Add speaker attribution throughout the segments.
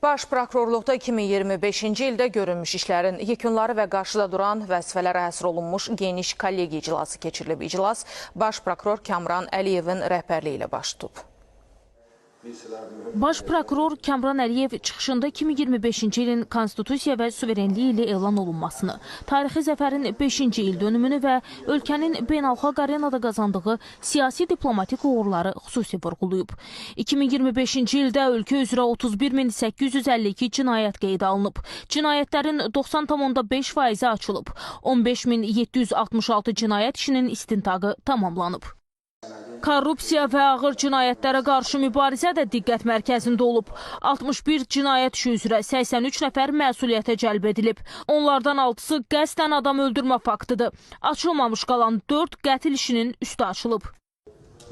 Speaker 1: Baş prokurorluqda 2025-ci ildə görülmüş işlərin yekunları və qarşıda duran vəzifələrə həsr olunmuş geniş kollegiya iclası keçirilib. İclas Baş prokuror Kamran Əliyevin rəhbərliyi ilə baş tutub.
Speaker 2: Baş prokuror Kamran Əliyev çıxışında 2025-ci ilin konstitusiya və suverenliyi ilə elan olunmasını, tarixi zəfərin 5-ci il dönümünü və ölkənin beynəlxalq arenada qazandığı siyasi diplomatik uğurları xüsusi vurğulayıb. 2025-ci ildə ölkə üzrə 31.852 cinayət qeydə alınıb. Cinayətlərin 90,5%-i açılıb. 15.766 cinayət işinin istintaqı tamamlanıb. Korrupsiya və ağır cinayətlərə qarşı mübarizə də diqqət mərkəzində olub. 61 cinayət işi üzrə 83 nəfər məsuliyyətə cəlb edilib. Onlardan 6-sı qəsdən adam öldürmə faktıdır. Açılmamış qalan 4 qətl işinin üstü açılıb.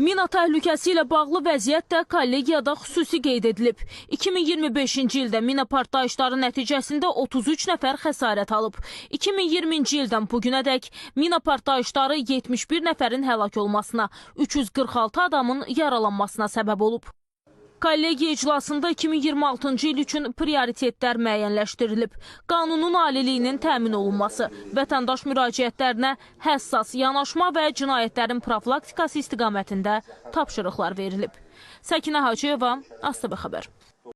Speaker 2: Mina təhlükəsi ilə bağlı vəziyyət də kollegiyada xüsusi qeyd edilib. 2025-ci ildə mina partlayışları nəticəsində 33 nəfər xəsarət alıb. 2020-ci ildən bugünədək mina partlayışları 71 nəfərin həlak olmasına, 346 adamın yaralanmasına səbəb olub. Kollegiya iclasında 2026-cı il üçün prioritetlər müəyyənləşdirilib. Qanunun aliliyinin təmin olunması, vətəndaş müraciətlərinə həssas yanaşma və cinayətlərin profilaktikası istiqamətində tapşırıqlar verilib. Səkinə Hacıyeva, ASTV xəbər.